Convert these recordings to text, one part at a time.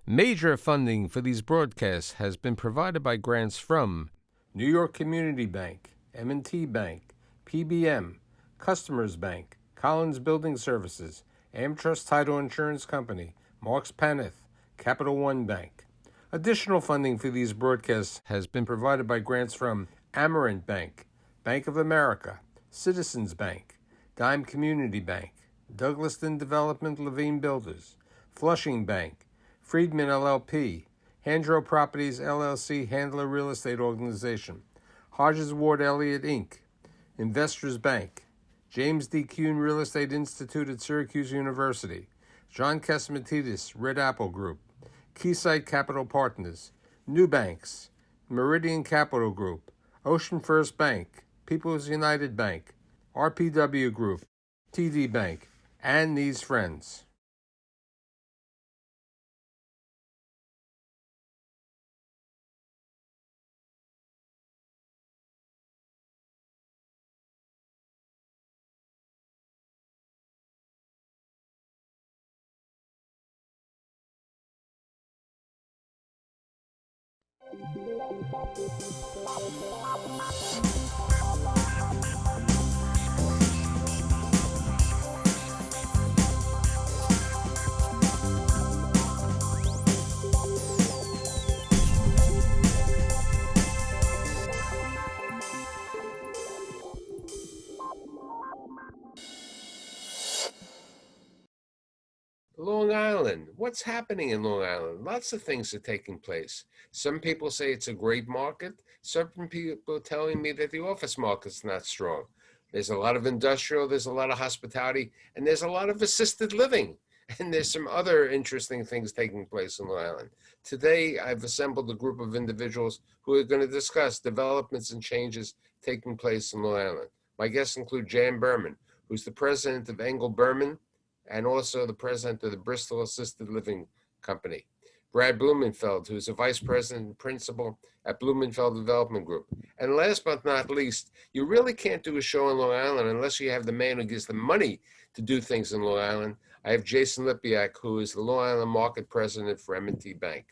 Major funding for these broadcasts has been provided by grants from New York Community Bank, M&T Bank, PBM, Customers Bank, Collins Building Services, AmTrust Title Insurance Company, Marks Paneth, Capital One Bank. Additional funding for these broadcasts has been provided by grants from Amerant Bank, Bank of America, Citizens Bank, Dime Community Bank, Douglaston Development Levine Builders, Flushing Bank, Friedman LLP, Handro Properties LLC Handler Real Estate Organization, Hodges Ward Elliott Inc., Investors Bank, James D. Kuhn Real Estate Institute at Syracuse University, John Catsimatidis Red Apple Group, Keysight Capital Partners, New Banks, Meridian Capital Group, Ocean First Bank, People's United Bank, RPW Group, TD Bank, and these friends. Long Island. What's happening in Long Island? Lots of things are taking place. Some people say it's a great market. Some people are telling me that the office market's not strong. There's a lot of industrial, there's a lot of hospitality, and there's a lot of assisted living. And there's some other interesting things taking place in Long Island. Today, I've assembled a group of individuals who are going to discuss developments and changes taking place in Long Island. My guests include Jan Berman, who's the president of Engel Berman, and also the president of the Bristol Assisted Living Company. Brad Blumenfeld, who's a vice president and principal at Blumenfeld Development Group. And last but not least, you really can't do a show in Long Island unless you have the man who gives the money to do things in Long Island. I have Jason Lipiak, who is the Long Island market president for M&T Bank.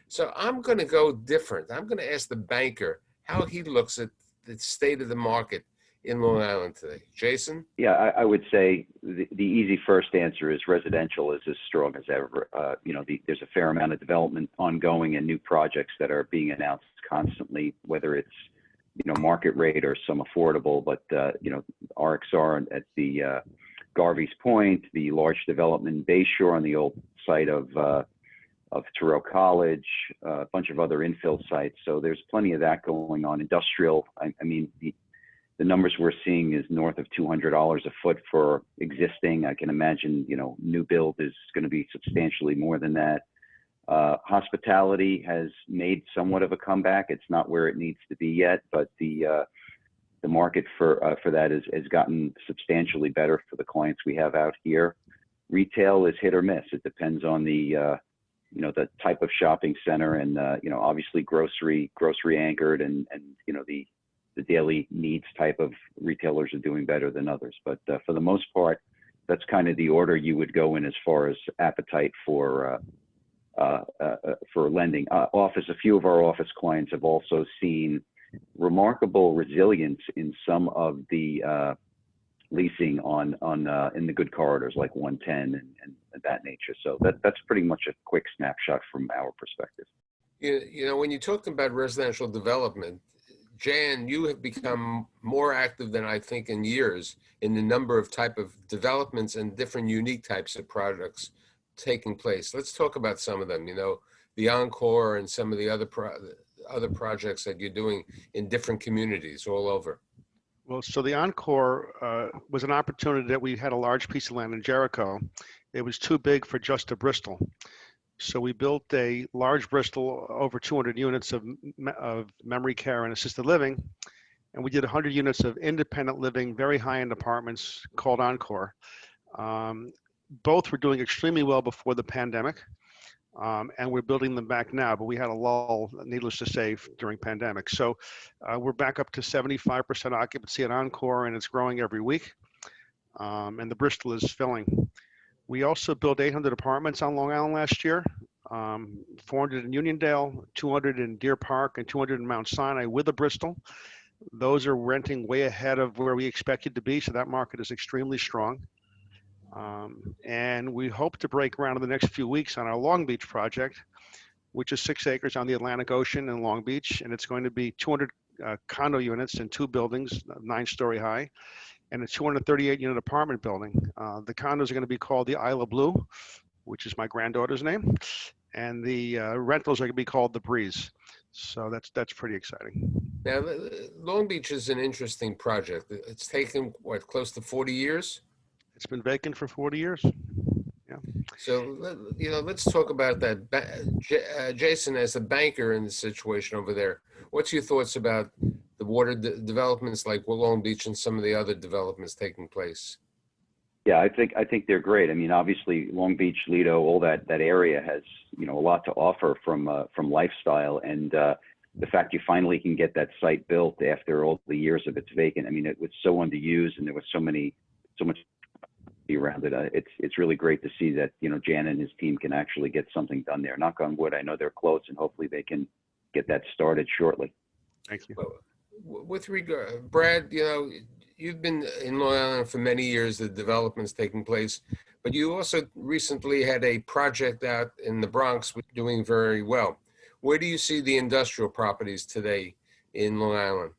So I'm going to go different. I'm going to ask the banker how he looks at the state of the market in Long Island today. Jason? Yeah, I would say the easy first answer is residential is as strong as ever. There's a fair amount of development ongoing and new projects that are being announced constantly, whether it's, market rate or some affordable, but, RXR at the Garvey's Point, the large development in Bayshore on the old site of Terrell College, a bunch of other infill sites. So there's plenty of that going on. Industrial, the numbers we're seeing is north of $200 a foot for existing. I can imagine, new build is going to be substantially more than that. Hospitality has made somewhat of a comeback. It's not where it needs to be yet, but the market for that has gotten substantially better for the clients we have out here. Retail is hit or miss. It depends on the type of shopping center, and obviously grocery anchored, and the daily needs type of retailers are doing better than others. But for the most part, that's kind of the order you would go in as far as appetite for lending. A few of our office clients have also seen remarkable resilience in some of the leasing in the good corridors like 110 and that nature. So that's pretty much a quick snapshot from our perspective. When you talk about residential development, Jan, you have become more active than I think in years in the number of type of developments and different unique types of products taking place. Let's talk about some of them, the Encore and some of the other projects that you're doing in different communities all over. Well, so the Encore was an opportunity that we had a large piece of land in Jericho. It was too big for just a Bristol. So we built a large Bristol, over 200 units of memory care and assisted living. And we did 100 units of independent living, very high-end apartments called Encore. Both were doing extremely well before the pandemic. And we're building them back now, but we had a lull, needless to say, during pandemic. So we're back up to 75% occupancy at Encore, and it's growing every week. And the Bristol is filling. We also built 800 apartments on Long Island last year. 400 in Uniondale, 200 in Deer Park, and 200 in Mount Sinai with a Bristol. Those are renting way ahead of where we expected to be, so that market is extremely strong. And we hope to break ground in the next few weeks on our Long Beach project, which is 6 acres on the Atlantic Ocean in Long Beach, and it's going to be 200 condo units in 2 buildings, 9-story high, and a 238-unit apartment building. The condos are going to be called the Isla Blue, which is my granddaughter's name, and the rentals are going to be called the Breeze. So that's pretty exciting. Now, Long Beach is an interesting project. It's taken, what, close to 40 years? It's been vacant for 40 years. So, let's talk about that. Jason, as a banker in the situation over there, what's your thoughts about the water developments like Long Beach and some of the other developments taking place? Yeah, I think they're great. I mean, obviously, Long Beach, Lido, all that area has a lot to offer from lifestyle, and the fact you finally can get that site built after all the years of its vacant. I mean, it was so underused, and there was so much around it. It's really great to see that Jan and his team can actually get something done there. Knock on wood. I know they're close, and hopefully they can get that started shortly. Thank you. Well, with regard, Brad, you've been in Long Island for many years, the development's taking place, but you also recently had a project out in the Bronx doing very well. Where do you see the industrial properties today in Long Island?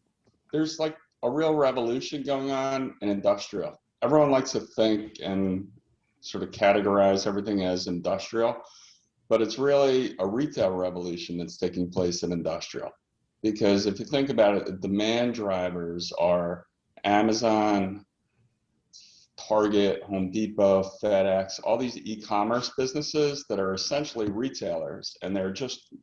There's like a real revolution going on in industrial. Everyone likes to think and sort of categorize everything as industrial, but it's really a retail revolution that's taking place in industrial. Because if you think about it, the demand drivers are Amazon, Target, Home Depot, FedEx, all these e-commerce businesses that are essentially retailers, and they're just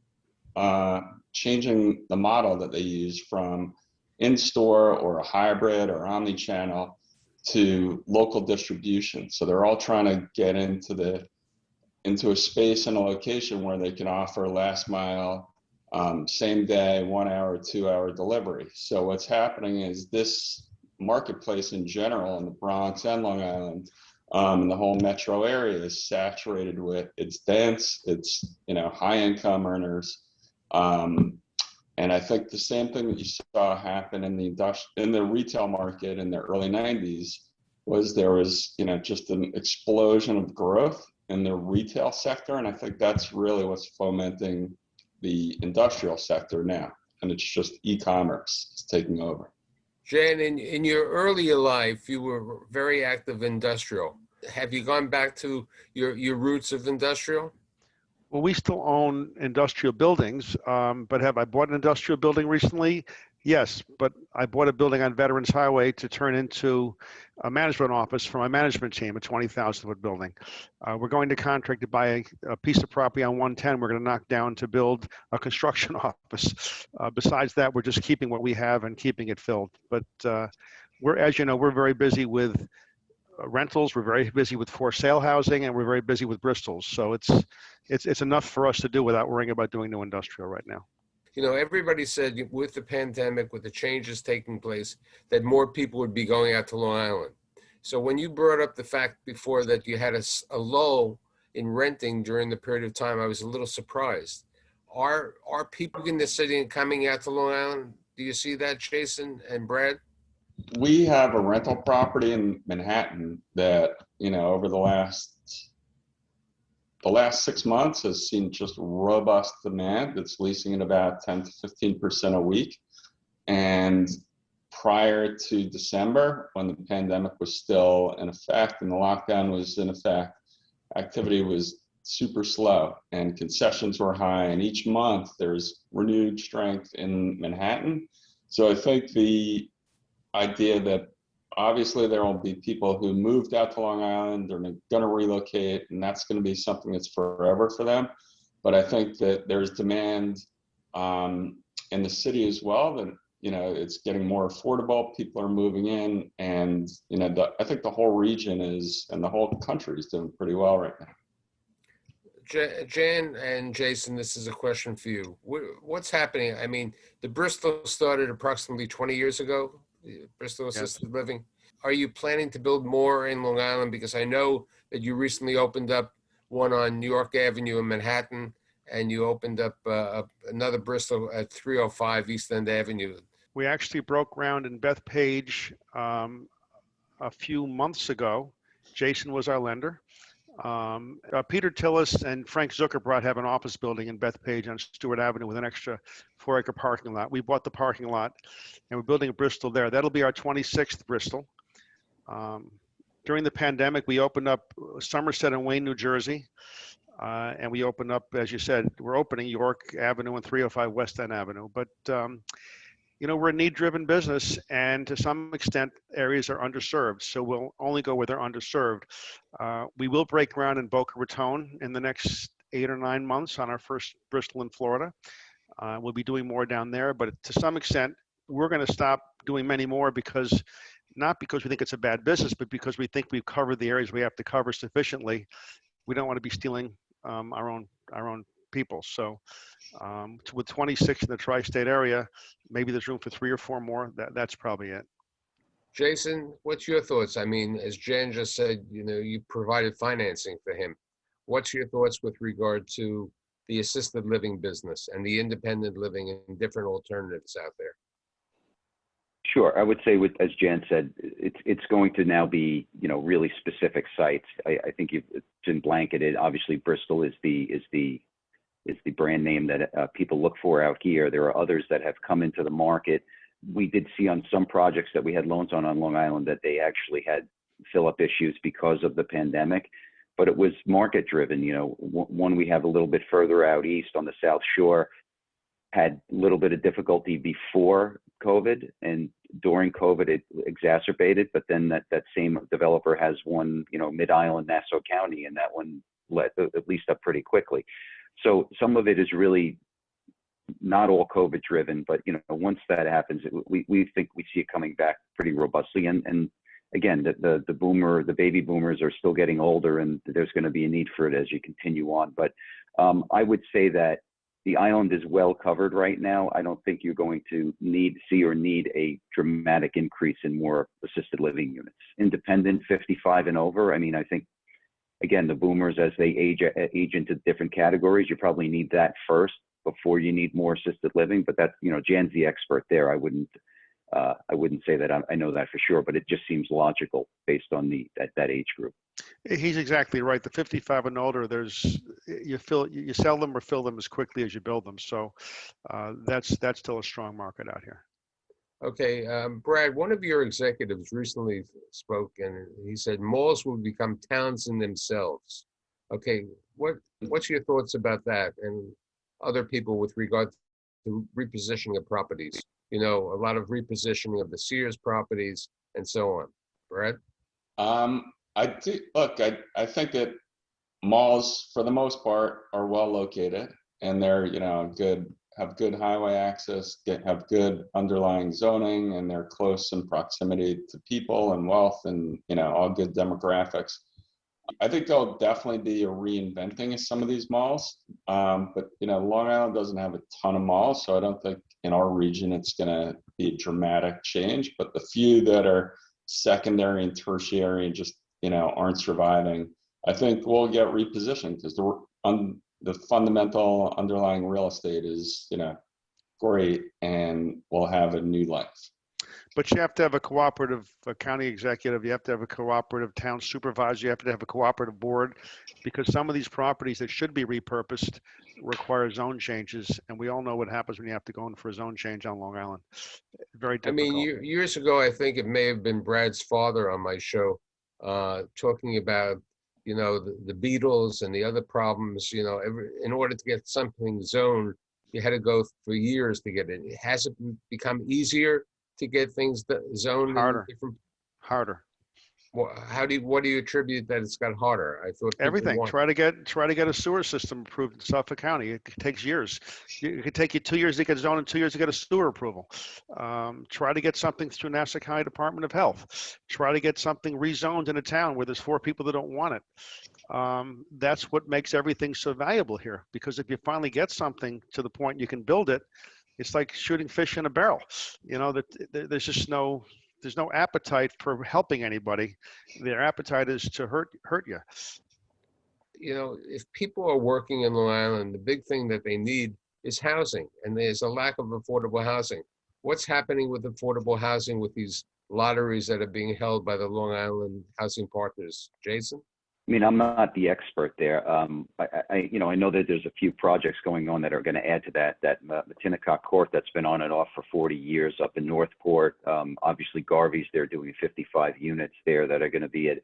changing the model that they use from in-store or a hybrid or omni-channel to local distribution. So they're all trying to get into a space and a location where they can offer last mile, same day, 1 hour, 2 hour delivery. So what's happening is this marketplace in general in the Bronx and Long Island, and the whole metro area is saturated with, it's dense, it's high income earners. And I think the same thing that you saw happen in the retail market in the early 90s was there was just an explosion of growth in the retail sector, and I think that's really what's fomenting the industrial sector now, and it's just e-commerce is taking over. Jan, in your earlier life, you were very active industrial. Have you gone back to your roots of industrial? Well, we still own industrial buildings, but have I bought an industrial building recently? Yes, but I bought a building on Veterans Highway to turn into a management office for my management team, a 20,000-foot building. We're going to contract to buy a piece of property on 110 we're going to knock down to build a construction office. Besides that, we're just keeping what we have and keeping it filled. But as you know, we're very busy with rentals, we're very busy with for sale housing, and we're very busy with Bristols. So it's enough for us to do without worrying about doing new industrial right now. Everybody said with the pandemic, with the changes taking place, that more people would be going out to Long Island. So when you brought up the fact before that you had a lull in renting during the period of time, I was a little surprised. Are people in the city and coming out to Long Island? Do you see that, Jason and Brad? We have a rental property in Manhattan that, over the last 6 months has seen just robust demand. It's leasing at about 10 to 15% a week. And prior to December, when the pandemic was still in effect and the lockdown was in effect, activity was super slow and concessions were high. And each month there's renewed strength in Manhattan. So I think the idea that obviously there will be people who moved out to Long Island, they're going to relocate, and that's going to be something that's forever for them. But I think that there's demand in the city as well, that it's getting more affordable, people are moving in, and I think the whole region and the whole country is doing pretty well right now. Jan and Jason, this is a question for you. What's happening? I mean, the Bristol started approximately 20 years ago, Bristol Assisted Living. Are you planning to build more in Long Island? Because I know that you recently opened up one on New York Avenue in Manhattan. and you opened up another Bristol at 305 East End Avenue. We actually broke ground in Bethpage a few months ago. Jason was our lender. Peter Tillis and Frank Zuckerbrot have an office building in Bethpage on Stewart Avenue with an extra 4-acre parking lot. We bought the parking lot and we're building a Bristol there. That'll be our 26th Bristol. During the pandemic, we opened up Somerset and Wayne, New Jersey. And we opened up, as you said, we're opening York Avenue and 305 West End Avenue. But, you know, we're a need-driven business, and to some extent, areas are underserved. So we'll only go where they're underserved. We will break ground in Boca Raton in the next 8 or 9 months on our first Bristol in Florida. We'll be doing more down there, but to some extent, we're going to stop doing many more because, not because we think it's a bad business, but because we think we've covered the areas we have to cover sufficiently. We don't want to be stealing our own people. So with 26 in the tri-state area, maybe there's room for 3 or 4 more. That's probably it. Jason, what's your thoughts? I mean, as Jan just said, you know, you provided financing for him. What's your thoughts with regard to the assisted living business and the independent living and different alternatives out there? Sure. I would say, with, as Jan said, it's going to now be, you know, really specific sites. I think it's been blanketed. Obviously, Bristol is the brand name that people look for out here. There are others that have come into the market. We did see on some projects that we had loans on Long Island that they actually had fill-up issues because of the pandemic, but it was market driven. You know, one we have a little bit further out east on the South Shore had a little bit of difficulty before COVID, and during COVID it exacerbated, but then that same developer has one, you know, Mid-Island, Nassau County, and that one let at least up pretty quickly. So some of it is really not all COVID driven, but, you know, once that happens, we think we see it coming back pretty robustly. And again, the baby boomers are still getting older, and there's going to be a need for it as you continue on. But I would say that the island is well covered right now. I don't think you're going to need a dramatic increase in more assisted living units. Independent 55 and over, I mean, I think, again, the boomers, as they age into different categories, you probably need that first before you need more assisted living. But that's, you know, Jan's the expert there. I wouldn't say that I know that for sure, but it just seems logical based on that age group. He's exactly right. The 55 and older, you sell them or fill them as quickly as you build them. So that's still a strong market out here. Okay, Brad, one of your executives recently spoke, and he said malls will become towns in themselves. Okay, what's your thoughts about that and other people with regard to repositioning of properties? You know, a lot of repositioning of the Sears properties and so on. Brad? I think that malls, for the most part, are well located, and they're, you know, have good highway access, have good underlying zoning, and they're close in proximity to people and wealth, and, you know, all good demographics. I think there'll definitely be a reinventing of some of these malls, but, you know, Long Island doesn't have a ton of malls, so I don't think in our region it's going to be a dramatic change. But the few that are secondary and tertiary and just, you know, aren't surviving, I think will get repositioned because the fundamental underlying real estate is, you know, great and will have a new life. But you have to have a county executive, you have to have a cooperative town supervisor, you have to have a cooperative board, because some of these properties that should be repurposed require zone changes. And we all know what happens when you have to go in for a zone change on Long Island. Very difficult. I mean, years ago, I think it may have been Brad's father on my show talking about, you know, the Beatles and the other problems. You know, in order to get something zoned, you had to go for years to get it. Has it become easier to get things zoned? Harder. What do you attribute that it's got harder? I thought everything. Try to get a sewer system approved in Suffolk County. It takes years. It could take you 2 years to get zoned and 2 years to get a sewer approval. Try to get something through Nassau County Department of Health. Try to get something rezoned in a town where there's 4 people that don't want it. That's what makes everything so valuable here. Because if you finally get something to the point you can build it, it's like shooting fish in a barrel. You know, that there's just there's no appetite for helping anybody. Their appetite is to hurt you. if people are working in Long Island, the big thing that they need is housing, and there's a lack of affordable housing. What's happening with affordable housing with these lotteries that are being held by the Long Island Housing Partners? Jason? I mean, I'm not the expert there. I know that there's a few projects going on that are going to add to that Matinacock Court that's been on and off for 40 years up in Northport. Obviously, Garvey's, they're doing 55 units there that are going to be at.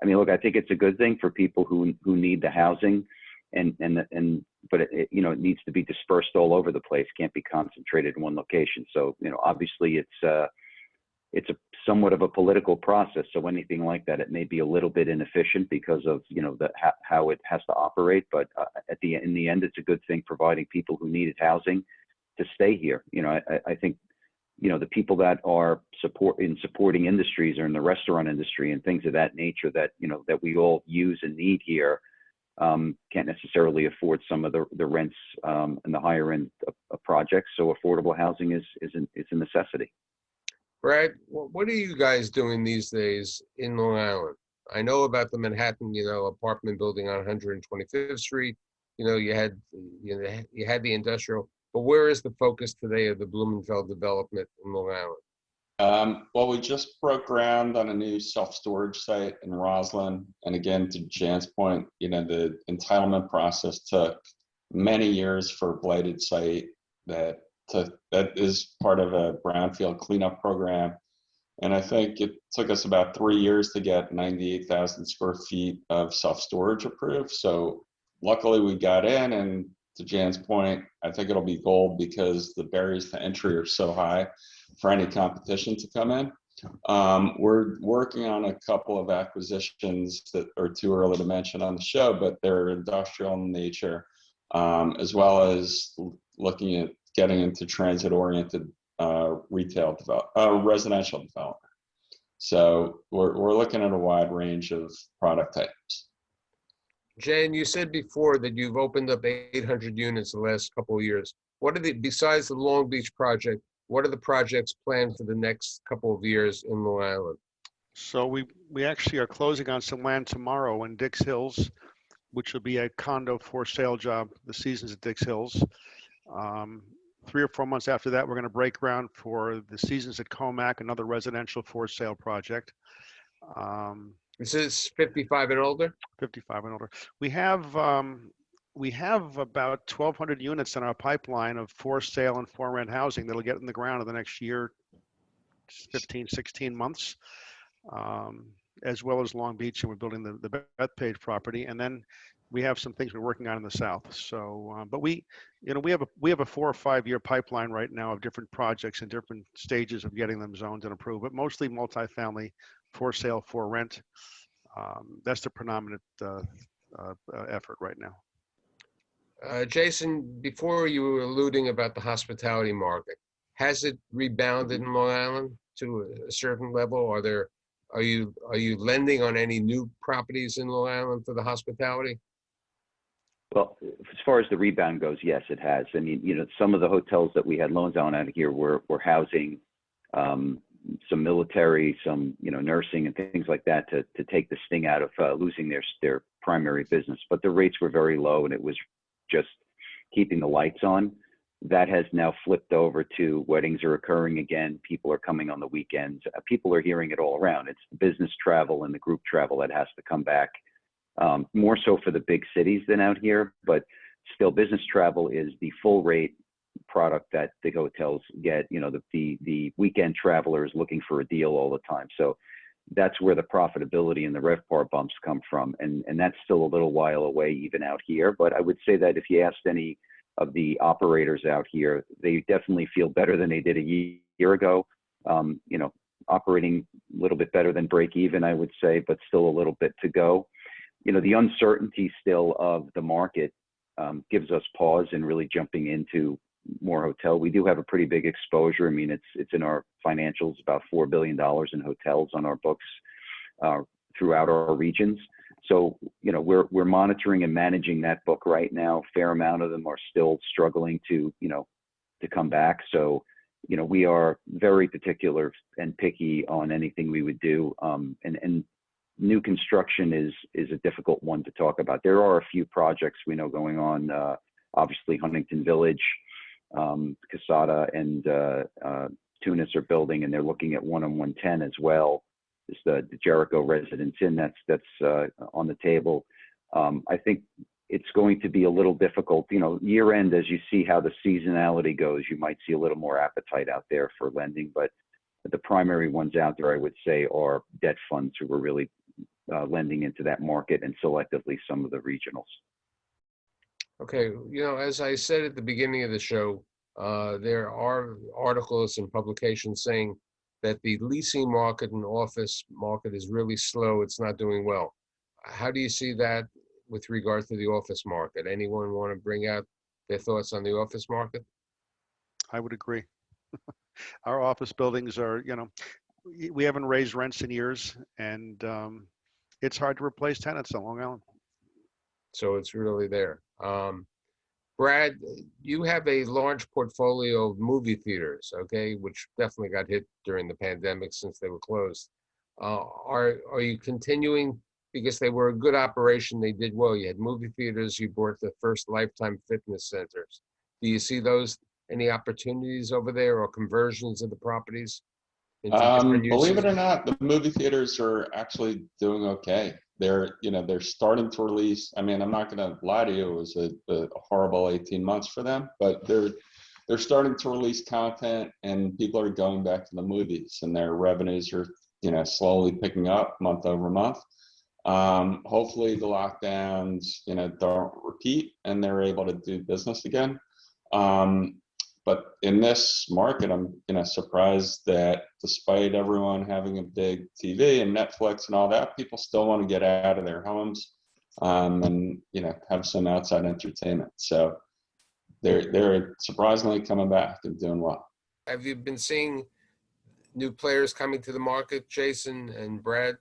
I mean, look, I think it's a good thing for people who need the housing, but it needs to be dispersed all over the place. Can't be concentrated in one location. So obviously it's a somewhat of a political process. So anything like that, it may be a little bit inefficient because of how it has to operate. But in the end, it's a good thing, providing people who needed housing to stay here. I think the people that are supporting industries or in the restaurant industry and things of that nature that that we all use and need here can't necessarily afford some of the rents and the higher end of projects. So affordable housing is a necessity. Brad, what are you guys doing these days in Long Island? I know about the Manhattan, apartment building on 125th Street. You had the industrial, but where is the focus today of the Blumenfeld development in Long Island? Well, we just broke ground on a new self-storage site in Roslyn. And again, to Jan's point, the entitlement process took many years for a blighted site that is part of a brownfield cleanup program. And I think it took us about 3 years to get 98,000 square feet of self-storage approved. So luckily we got in, and to Jan's point, I think it'll be gold because the barriers to entry are so high for any competition to come in. We're working on a couple of acquisitions that are too early to mention on the show, but they're industrial in nature, as well as looking at getting into transit-oriented residential development. So we're looking at a wide range of product types. Jan, you said before that you've opened up 800 units the last couple of years. Besides the Long Beach project, what are the projects planned for the next couple of years in Long Island? So we actually are closing on some land tomorrow in Dix Hills, which will be a condo for sale job, the Seasons at Dix Hills. 3 or 4 months after that, we're going to break ground for the Seasons at Comac, another residential for sale project. This is 55 and older? 55 and older. We have about 1,200 units in our pipeline of for sale and for rent housing that'll get in the ground in the next year, 15, 16 months, as well as Long Beach, and we're building the Bethpage property. And then we have some things we're working on in the south. So, but we have a 4 or 5 year pipeline right now of different projects in different stages of getting them zoned and approved, but mostly multifamily, for sale, for rent. That's the predominant effort right now. Jason, before you were alluding about the hospitality market, has it rebounded in Long Island to a certain level? Are you lending on any new properties in Long Island for the hospitality? Well, as far as the rebound goes, yes, it has. I mean, some of the hotels that we had loans on out here were housing some military, some nursing and things like that to take the sting out of losing their primary business. But the rates were very low, and it was just keeping the lights on. That has now flipped over to weddings are occurring again. People are coming on the weekends. People are hearing it all around. It's the business travel and the group travel that has to come back. More so for the big cities than out here, but still business travel is the full rate product that the hotels get. The weekend traveler is looking for a deal all the time. So that's where the profitability and the RevPAR bumps come from. And that's still a little while away even out here. But I would say that if you asked any of the operators out here, they definitely feel better than they did a year ago. Operating a little bit better than break even, I would say, but still a little bit to go. The uncertainty still of the market gives us pause in really jumping into more hotel. We do have a pretty big exposure. I mean, it's in our financials, about $4 billion in hotels on our books throughout our regions. So, we're monitoring and managing that book right now. A fair amount of them are still struggling to come back. So, we are very particular and picky on anything we would do. And new construction is a difficult one to talk about. There are a few projects we know going on. Obviously, Huntington Village, Casada, and Tunis are building, and they're looking at 1 on 110 as well. It's the Jericho Residence Inn that's on the table. I think it's going to be a little difficult. You know, year end, as you see how the seasonality goes, you might see a little more appetite out there for lending, but the primary ones out there, I would say, are debt funds who are really lending into that market, and selectively some of the regionals. Okay, you know, as I said at the beginning of the show, there are articles and publications saying that the leasing market and office market is really slow. It's not doing well. How do you see that with regard to the office market? Anyone want to bring out their thoughts on the office market? I would agree. Our office buildings are, we haven't raised rents in years, and it's hard to replace tenants on Long Island. So it's really there. Brad, you have a large portfolio of movie theaters, okay, which definitely got hit during the pandemic since they were closed. Are you continuing, because they were a good operation, they did well. You had movie theaters, you bought the first Lifetime fitness centers. Do you see those, any opportunities over there, or conversions of the properties into different Believe uses? it or not, the movie theaters are actually doing okay. They're starting to release. I mean, I'm not going to lie to you, it was a horrible 18 months for them, but they're starting to release content, and people are going back to the movies, and their revenues are, slowly picking up month over month. Hopefully the lockdowns, don't repeat, and they're able to do business again. But in this market, I'm surprised that despite everyone having a big TV and Netflix and all that, people still want to get out of their homes and have some outside entertainment. So they're surprisingly coming back and doing well. Have you been seeing new players coming to the market, Jason and Brad?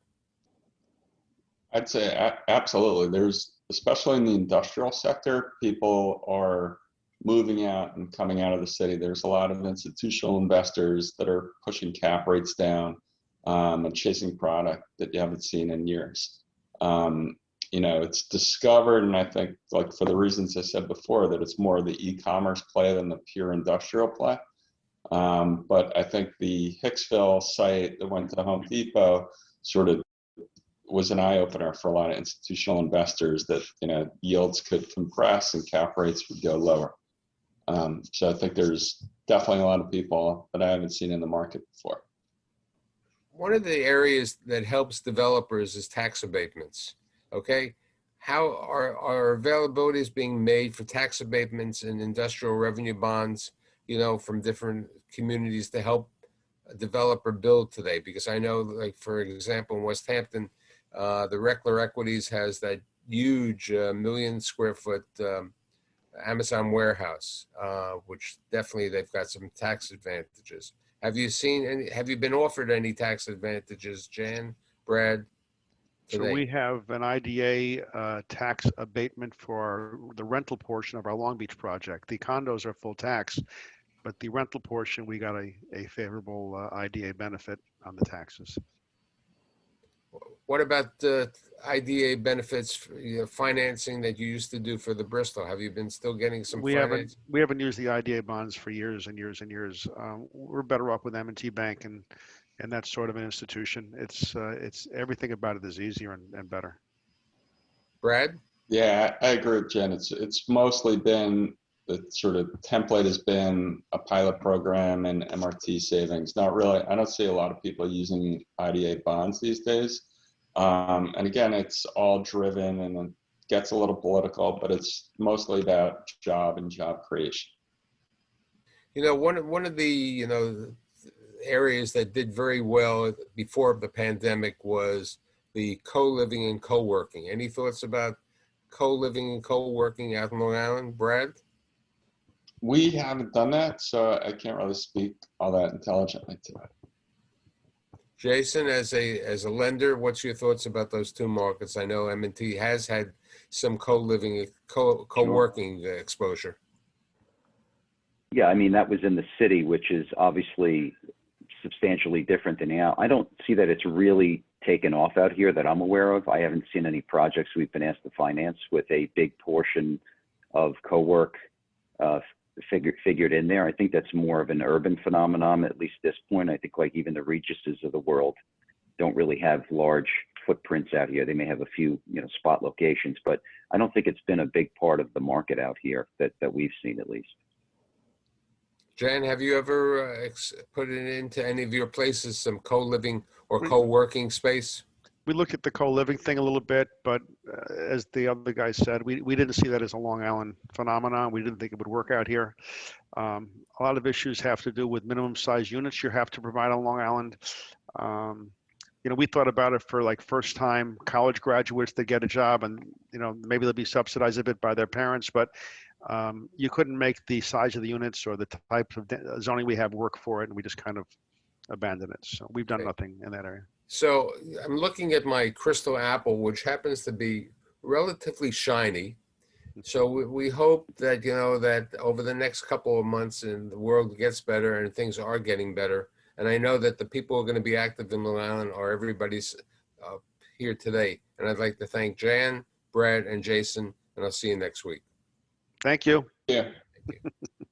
I'd say absolutely. There's, especially in the industrial sector, people are moving out and coming out of the city. There's a lot of institutional investors that are pushing cap rates down and chasing product that you haven't seen in years. It's discovered, and I think, like, for the reasons I said before, that it's more the e-commerce play than the pure industrial play. But I think the Hicksville site that went to Home Depot sort of was an eye-opener for a lot of institutional investors, that yields could compress and cap rates would go lower. So I think there's definitely a lot of people that I haven't seen in the market before. One of the areas that helps developers is tax abatements. Okay, how are availabilities being made for tax abatements and industrial revenue bonds, from different communities to help a developer build today? Because I know, like, for example, in West Hampton, the Reckler Equities has that huge 1 million square foot Amazon warehouse, which definitely they've got some tax advantages. Have you seen any? Have you been offered any tax advantages, Jan, Brad? So we have an IDA tax abatement for the rental portion of our Long Beach project. The condos are full tax, but the rental portion, we got a favorable IDA benefit on the taxes. What about the IDA benefits for financing that you used to do for the Bristol? Have you been still getting some finance? We haven't used the IDA bonds for years and years and years. We're better off with M&T Bank and that sort of an institution. It's everything about it is easier and better. Brad? Yeah, I agree with Jen. It's mostly been, the sort of template has been a pilot program and MRT savings. Not really. I don't see a lot of people using IDA bonds these days. And again, it's all driven, and it gets a little political, but it's mostly about job and job creation. One of the areas that did very well before the pandemic was the co-living and co-working. Any thoughts about co-living and co-working out in Long Island, Brad? We haven't done that, so I can't really speak all that intelligently to it. Jason, as a lender, what's your thoughts about those two markets? I know M&T has had some co-living, co-working exposure. Yeah, I mean, that was in the city, which is obviously substantially different than now. I don't see that it's really taken off out here that I'm aware of. I haven't seen any projects we've been asked to finance with a big portion of co-work figured in there. I think that's more of an urban phenomenon, at least at this point. I think like even the Regises of the world don't really have large footprints out here. They may have a few, spot locations, but I don't think it's been a big part of the market out here that we've seen, at least. Jan, have you ever put it into any of your places, some co-living or co-working space? We looked at the co-living thing a little bit, but as the other guy said, we didn't see that as a Long Island phenomenon. We didn't think it would work out here. A lot of issues have to do with minimum size units you have to provide on Long Island. We thought about it for like first time college graduates that get a job, and maybe they'll be subsidized a bit by their parents, but you couldn't make the size of the units or the types of zoning we have work for it, and we just kind of abandoned it. So we've done nothing in that area. So I'm looking at my crystal apple, which happens to be relatively shiny. So we hope that, that over the next couple of months and the world gets better and things are getting better. And I know that the people who are going to be active in Long Island are everybody's here today. And I'd like to thank Jan, Brad, and Jason, and I'll see you next week. Thank you. Yeah. Thank you.